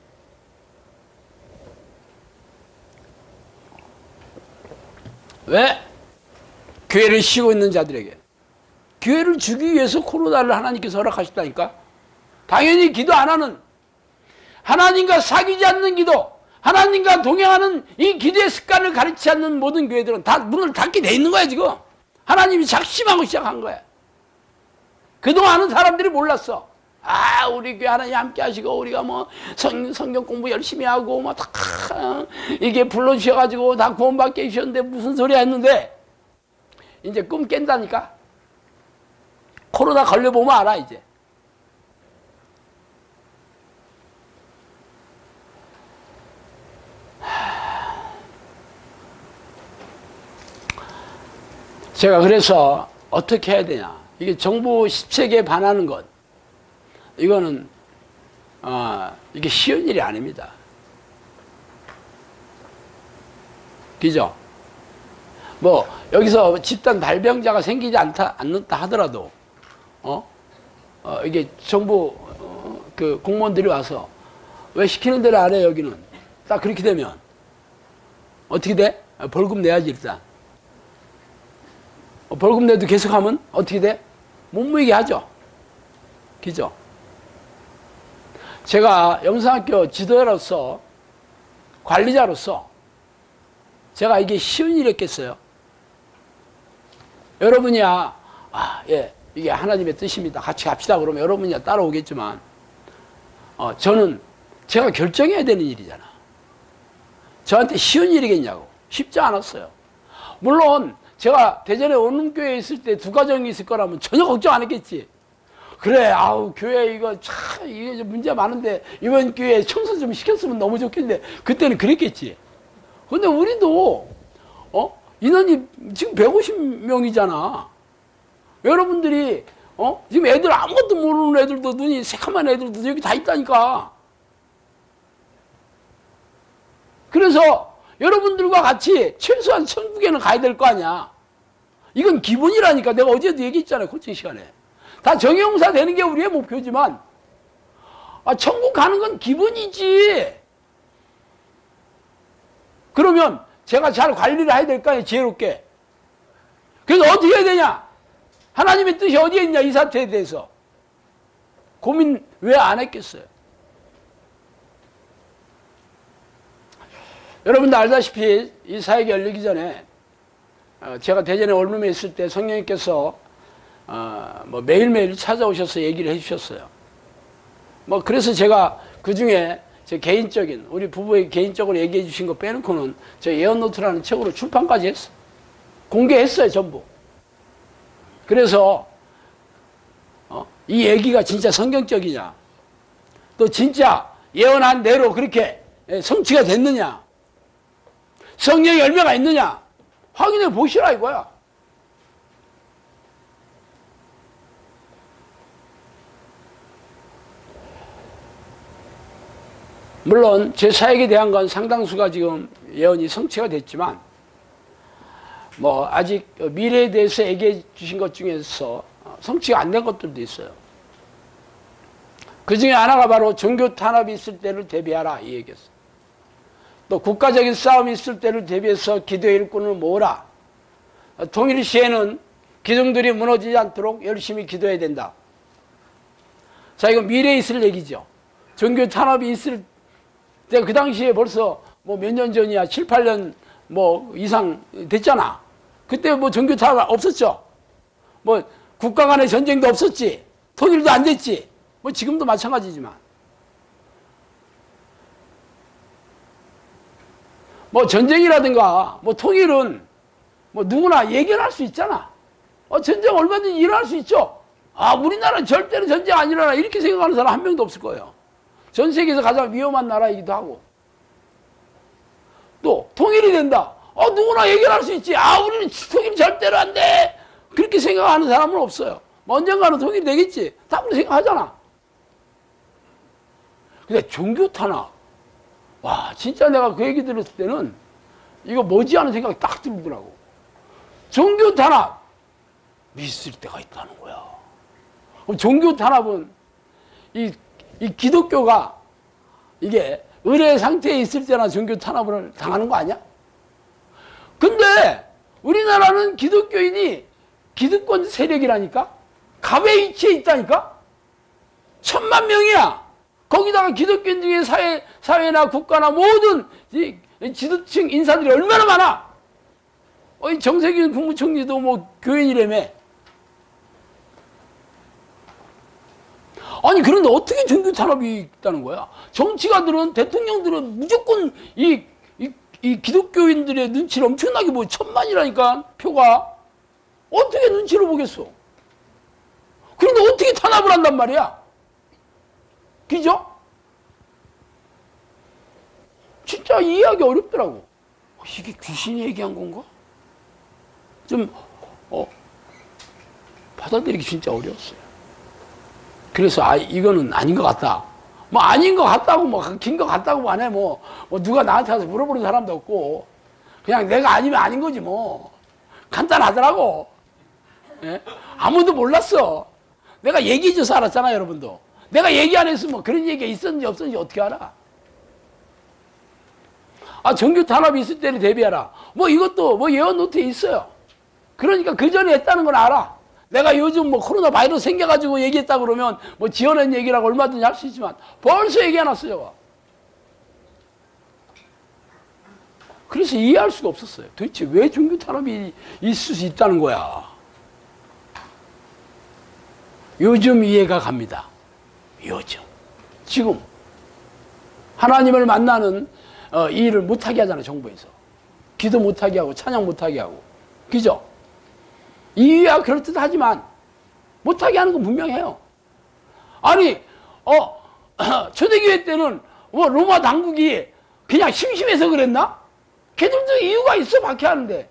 왜? 교회를 쉬고 있는 자들에게. 교회를 주기 위해서 코로나를 하나님께서 허락하셨다니까? 당연히 기도 안 하는, 하나님과 사귀지 않는 기도, 하나님과 동행하는 이 기도의 습관을 가르치지 않는 모든 교회들은 다 문을 닫게 돼 있는 거야, 지금. 하나님이 작심하고 시작한 거야. 그동안은 사람들이 몰랐어. 아, 우리 교회 하나님 함께 하시고, 우리가 뭐 성경 공부 열심히 하고, 뭐 다 이게 불러주셔가지고 다 구원받게 해주셨는데 무슨 소리 했는데, 이제 꿈 깬다니까? 코로나 걸려보면 알아, 이제. 제가 그래서 어떻게 해야 되냐. 이게 정부 시책에 반하는 것. 이거는, 이게 쉬운 일이 아닙니다. 그죠? 뭐, 여기서 집단 발병자가 생기지 않다 하더라도, 이게 정부, 그 공무원들이 와서, 왜 시키는 대로 안 해, 여기는? 딱 그렇게 되면, 어떻게 돼? 벌금 내야지, 일단. 벌금 내도 계속하면 어떻게 돼? 못 모이게 하죠. 그죠? 제가 영상학교 지도자로서, 관리자로서, 제가 이게 쉬운 일이었겠어요? 여러분이야, 예, 이게 하나님의 뜻입니다. 같이 갑시다. 그러면 여러분이야 따라오겠지만, 저는 제가 결정해야 되는 일이잖아. 저한테 쉬운 일이겠냐고. 쉽지 않았어요. 물론, 제가 대전에 오는 교회에 있을 때 두 가정이 있을 거라면 전혀 걱정 안 했겠지. 그래, 아우, 교회 이거 참, 이게 문제 많은데, 이번 교회에 청소 좀 시켰으면 너무 좋겠는데, 그때는 그랬겠지. 근데 우리도, 인원이 지금 150명이잖아. 여러분들이, 지금 애들 아무것도 모르는 애들도 눈이 새카만 애들도 여기 다 있다니까. 그래서 여러분들과 같이 최소한 천국에는 가야 될 거 아니야. 이건 기본이라니까. 내가 어제도 얘기했잖아요. 코칭 시간에. 다 정의용사 되는 게 우리의 목표지만, 천국 가는 건 기본이지. 그러면 제가 잘 관리를 해야 될 거 아니에요. 지혜롭게. 그래서 어떻게 해야 되냐? 하나님의 뜻이 어디에 있냐? 이 사태에 대해서. 고민 왜 안 했겠어요? 여러분도 알다시피 이 사역이 열리기 전에 제가 대전에 원룸에 있을 때 성령님께서 뭐 매일매일 찾아오셔서 얘기를 해주셨어요. 뭐 그래서 제가 그 중에 제 개인적인 우리 부부의 개인적으로 얘기해 주신 거 빼놓고는 저 예언노트라는 책으로 출판까지 했어. 공개했어요, 전부. 그래서 이 얘기가 진짜 성경적이냐, 또 진짜 예언한 대로 그렇게 성취가 됐느냐, 성령의 열매가 있느냐 확인해 보시라 이거야. 물론 제 사역에 대한 건 상당수가 지금 예언이 성취가 됐지만 뭐 아직 미래에 대해서 얘기해 주신 것 중에서 성취가 안 된 것들도 있어요. 그 중에 하나가 바로 종교 탄압이 있을 때를 대비하라 이 얘기였어. 또 국가적인 싸움이 있을 때를 대비해서 기도의 일꾼을 모으라. 통일 시에는 기둥들이 무너지지 않도록 열심히 기도해야 된다. 자, 이건 미래에 있을 얘기죠. 종교 탄압이 있을 때 그 당시에 벌써 뭐 몇 년 전이야, 7, 8년 뭐 이상 됐잖아. 그때 뭐 종교 탄압 없었죠. 뭐 국가 간의 전쟁도 없었지. 통일도 안 됐지. 뭐 지금도 마찬가지지만. 뭐 전쟁이라든가 뭐 통일은 뭐 누구나 예견할 수 있잖아. 전쟁 얼마든지 일어날 수 있죠. 아, 우리나라는 절대로 전쟁 안 일어나 이렇게 생각하는 사람 한 명도 없을 거예요. 전 세계에서 가장 위험한 나라이기도 하고. 또 통일이 된다. 누구나 예견할 수 있지. 아, 우리는 통일 절대로 안 돼. 그렇게 생각하는 사람은 없어요. 뭐 언젠가는 통일이 되겠지. 다 그렇게 생각하잖아. 근데 종교 탄압. 와, 진짜 내가 그 얘기 들었을 때는 이거 뭐지 하는 생각이 딱 들더라고. 종교 탄압 있을 때가 있다는 거야. 종교 탄압은 이 기독교가 이게 의례 상태에 있을 때나 종교 탄압을 당하는 거 아니야? 근데 우리나라는 기독교인이 기득권 세력이라니까? 갑의 위치에 있다니까? 1000만 명이야. 거기다가 기독교인 중에 사회나 국가나 모든 지도층 인사들이 얼마나 많아. 정세균 국무총리도 뭐 교인이라며. 아니, 그런데 어떻게 종교 탄압이 있다는 거야? 정치가들은, 대통령들은 무조건 이 기독교인들의 눈치를 엄청나게 보고 1000만이라니까, 표가. 어떻게 눈치를 보겠어? 그런데 어떻게 탄압을 한단 말이야? 그죠? 진짜 이해하기 어렵더라고. 이게 귀신이 얘기한 건가? 좀, 받아들이기 진짜 어려웠어요. 그래서, 이거는 아닌 것 같다. 뭐, 아닌 것 같다고, 뭐, 긴 것 같다고 안 해. 뭐, 누가 나한테 와서 물어보는 사람도 없고, 그냥 내가 아니면 아닌 거지, 뭐. 간단하더라고. 예? 아무도 몰랐어. 내가 얘기해줘서 알았잖아, 여러분도. 내가 얘기 안 했으면 그런 얘기가 있었는지 없었는지 어떻게 알아? 종교 탄압이 있을 때를 대비하라. 뭐 이것도 뭐 예언 노트에 있어요. 그러니까 그 전에 했다는 건 알아. 내가 요즘 뭐 코로나 바이러스 생겨가지고 얘기했다 그러면 뭐 지어낸 얘기라고 얼마든지 할 수 있지만 벌써 얘기해놨어요. 그래서 이해할 수가 없었어요. 도대체 왜 종교 탄압이 있을 수 있다는 거야. 요즘 이해가 갑니다. 요즘. 지금. 하나님을 만나는 이 일을 못하게 하잖아, 정부에서. 기도 못하게 하고, 찬양 못하게 하고. 그죠? 이유야 그럴듯하지만, 못하게 하는 건 분명해요. 아니, 초대교회 때는 뭐 로마 당국이 그냥 심심해서 그랬나? 걔들도 이유가 있어, 박해하는데.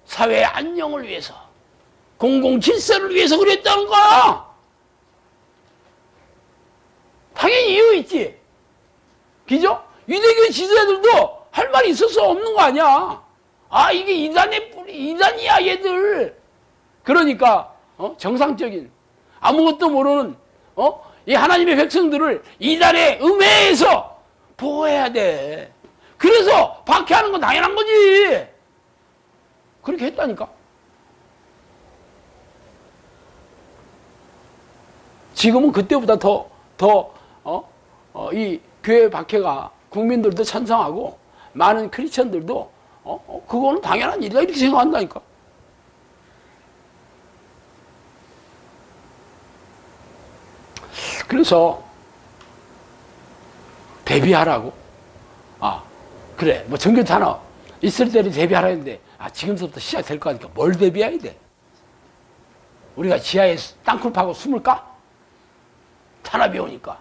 사회의 안녕을 위해서, 공공질서를 위해서 그랬다는 거야! 당연히 이유 있지. 그죠? 유대교 지도자들도 할 말이 있어서 없는 거 아니야. 이게 이단의 뿌리, 이단이야, 얘들. 그러니까, 정상적인, 아무것도 모르는, 이 하나님의 백성들을 이단의 음해에서 보호해야 돼. 그래서 박해하는 건 당연한 거지. 그렇게 했다니까. 지금은 그때보다 이 교회 박해가 국민들도 찬성하고 많은 크리스천들도 그거는 당연한 일이다 이렇게 생각한다니까. 그래서 대비하라고. 그래, 뭐 종교 탄압 있을 때는 대비하라 했는데 지금부터 시작될 거니까 뭘 대비해야 돼? 우리가 지하에 땅굴 파고 숨을까? 탄압이 오니까.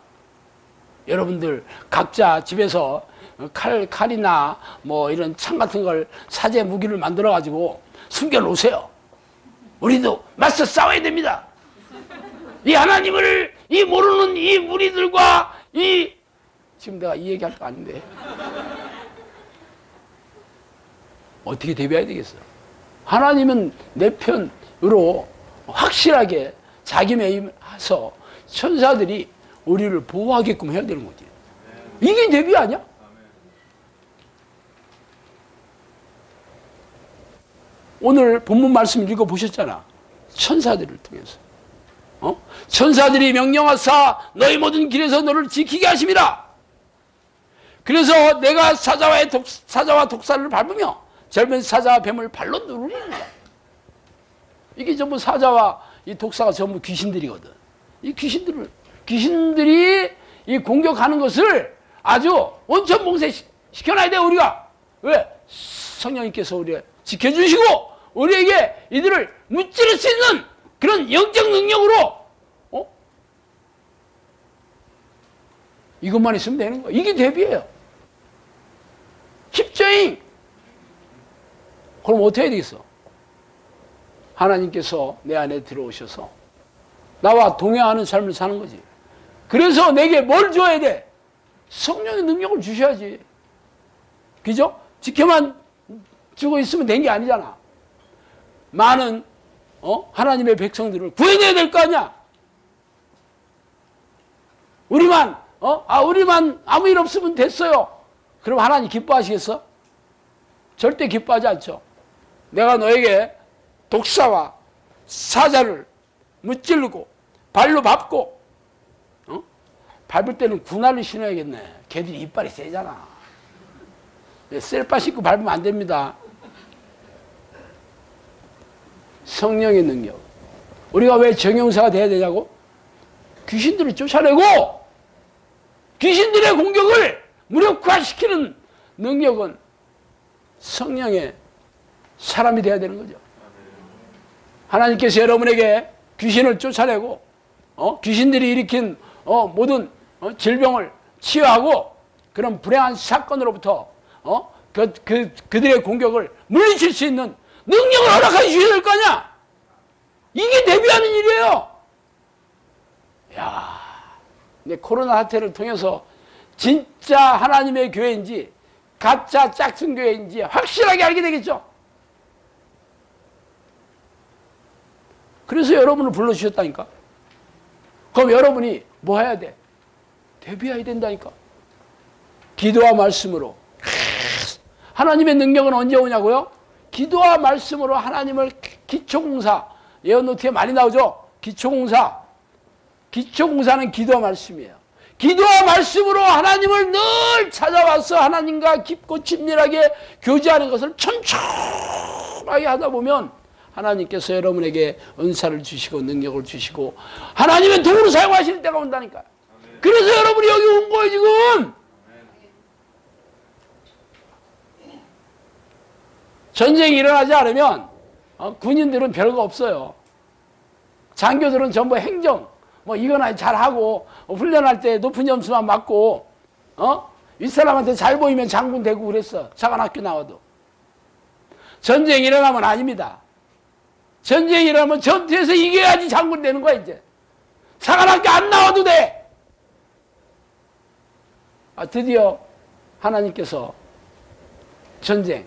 여러분들 각자 집에서 칼이나 뭐 이런 창 같은 걸 사제 무기를 만들어 가지고 숨겨 놓으세요. 우리도 맞서 싸워야 됩니다. 이 하나님을 이 모르는 이 무리들과 지금 내가 이 얘기할 거 아닌데 어떻게 대비해야 되겠어요? 하나님은 내 편으로 확실하게 자기 매임해서 천사들이 우리를 보호하게끔 해야 되는 거지. 이게 대비 아니야? 오늘 본문 말씀 읽어보셨잖아. 천사들을 통해서. 천사들이 명령하사 너희 모든 길에서 너를 지키게 하심이라. 그래서 내가 사자와 독사를 밟으며 젊은 사자와 뱀을 발로 누르리라. 이게 전부 사자와 이 독사가 전부 귀신들이거든. 이 귀신들이 이 공격하는 것을 아주 원천 봉쇄시켜놔야 돼, 우리가. 왜? 성령님께서 우리를 지켜주시고 우리에게 이들을 무찌를 수 있는 그런 영적 능력으로 이것만 있으면 되는 거야. 이게 대비예요. 쉽죠잉? 그럼 어떻게 해야 되겠어? 하나님께서 내 안에 들어오셔서 나와 동행하는 삶을 사는 거지. 그래서 내게 뭘 줘야 돼? 성령의 능력을 주셔야지. 그죠? 지켜만 주고 있으면 된 게 아니잖아. 많은 하나님의 백성들을 구해내야 될 거 아니야. 우리만 아무 일 없으면 됐어요. 그럼 하나님 기뻐하시겠어? 절대 기뻐하지 않죠. 내가 너에게 독사와 사자를 무찌르고 발로 밟고 밟을 때는 군화를 신어야겠네. 걔들이 이빨이 세잖아. 셀바 신고 밟으면 안 됩니다. 성령의 능력. 우리가 왜 정형사가 돼야 되냐고? 귀신들을 쫓아내고 귀신들의 공격을 무력화시키는 능력은 성령의 사람이 돼야 되는 거죠. 하나님께서 여러분에게 귀신을 쫓아내고 귀신들이 일으킨 모든 질병을 치유하고 그런 불행한 사건으로부터 그들의 공격을 물리칠 수 있는 능력을 허락해 주셔야 될 거 아니야. 이게 대비하는 일이에요. 야, 근데 코로나 사태를 통해서 진짜 하나님의 교회인지 가짜 짝퉁 교회인지 확실하게 알게 되겠죠. 그래서 여러분을 불러주셨다니까. 그럼 여러분이 뭐 해야 돼? 대비해야 된다니까. 기도와 말씀으로. 하나님의 능력은 언제 오냐고요? 기도와 말씀으로 하나님을 기초공사, 예언노트에 많이 나오죠? 기초공사. 기초공사는 기도와 말씀이에요. 기도와 말씀으로 하나님을 늘 찾아와서 하나님과 깊고 친밀하게 교제하는 것을 천천하게 하다 보면 하나님께서 여러분에게 은사를 주시고 능력을 주시고 하나님의 도구로 사용하실 때가 온다니까요. 그래서 여러분이 여기 온 거예요, 지금. 전쟁이 일어나지 않으면 군인들은 별거 없어요. 장교들은 전부 행정, 이거나 잘하고 훈련할 때 높은 점수만 맞고 윗사람한테 잘 보이면 장군 되고 그랬어. 사관학교 나와도. 전쟁이 일어나면 아닙니다. 전쟁이 일어나면 전투에서 이겨야지 장군 되는 거야. 이제 사관학교 안 나와도 돼. 드디어 하나님께서 전쟁,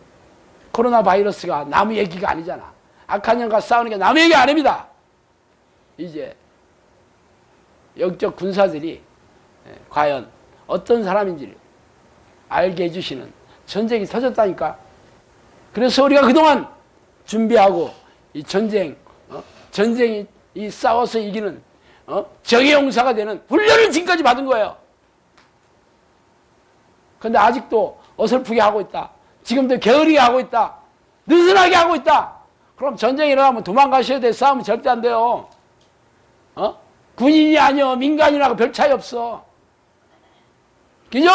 코로나 바이러스가 남의 얘기가 아니잖아. 악한 영과 싸우는 게 남의 얘기 아닙니다. 이제 영적 군사들이 과연 어떤 사람인지를 알게 해주시는 전쟁이 터졌다니까. 그래서 우리가 그동안 준비하고 이 전쟁이 이 싸워서 이기는 정의 용사가 되는 훈련을 지금까지 받은 거예요. 그런데 아직도 어설프게 하고 있다. 지금도 게으르게 하고 있다. 느슨하게 하고 있다. 그럼 전쟁이 일어나면 도망가셔야 돼. 싸우면 절대 안 돼요. 군인이 아니요 민간인하고 별 차이 없어. 그죠?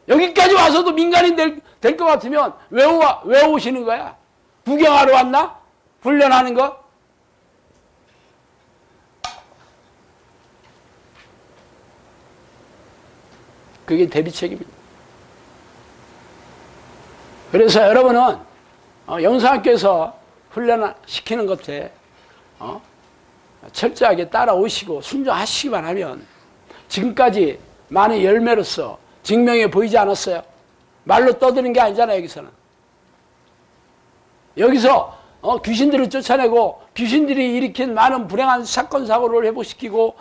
여기까지 와서도 민간인 될 것 같으면 왜 오시는 거야? 구경하러 왔나? 훈련하는 거? 그게 대비책입니다. 그래서 여러분은 영상학교에서 훈련시키는 것에 철저하게 따라오시고 순종하시기만 하면 지금까지 많은 열매로서 증명해 보이지 않았어요? 말로 떠드는 게 아니잖아요. 여기서는. 여기서 귀신들을 쫓아내고 귀신들이 일으킨 많은 불행한 사건 사고를 회복시키고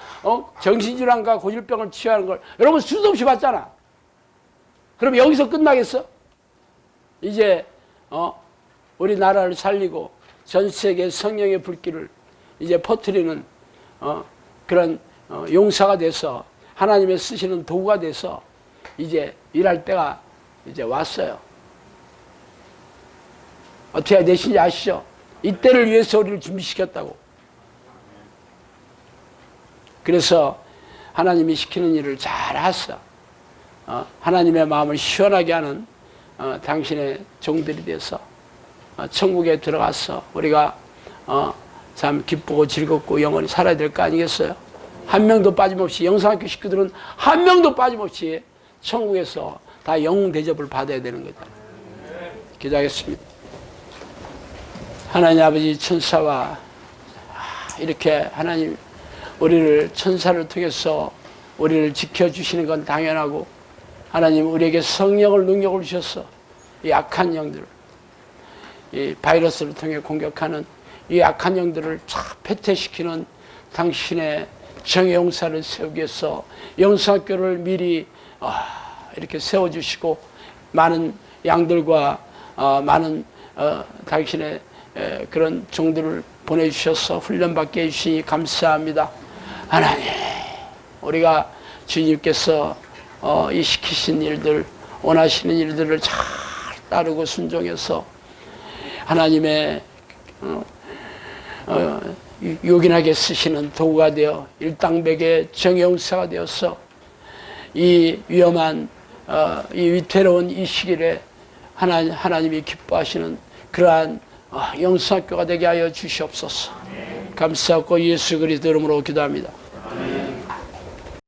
정신질환과 고질병을 치유하는 걸 여러분 수도 없이 봤잖아. 그럼 여기서 끝나겠어? 이제 우리나라를 살리고 전 세계 성령의 불길을 이제 퍼뜨리는 그런 용사가 돼서 하나님의 쓰시는 도구가 돼서 이제 일할 때가 이제 왔어요. 어떻게 해야 되시는지 아시죠? 이때를 위해서 우리를 준비시켰다고. 그래서 하나님이 시키는 일을 잘 하셔. 하나님의 마음을 시원하게 하는 당신의 종들이 돼서 천국에 들어가서 우리가 참 기쁘고 즐겁고 영원히 살아야 될 거 아니겠어요? 한 명도 빠짐없이, 영상학교 식구들은 한 명도 빠짐없이 천국에서 다 영웅 대접을 받아야 되는 거죠. 기도하겠습니다. 하나님 아버지, 천사와 이렇게 하나님 우리를 천사를 통해서 우리를 지켜주시는 건 당연하고, 하나님 우리에게 성령을 능력을 주셔서 이 악한 영들, 이 바이러스를 통해 공격하는 이 악한 영들을 쫙 패퇴시키는 당신의 정의 용사를 세우기 위해서 영성학교를 미리 이렇게 세워주시고 많은 양들과 많은 당신의 그런 종들을 보내주셔서 훈련받게 해주시니 감사합니다. 하나님, 우리가 주님께서 이 시키신 일들, 원하시는 일들을 잘 따르고 순종해서 하나님의 요긴하게 쓰시는 도구가 되어 일당백의 정의용사가 되어서 이 위험한 이 위태로운 이 시기에 하나님이 기뻐하시는 그러한 영성학교가 되게 하여 주시옵소서. 감사하고 예수 그리스도 이름으로 기도합니다.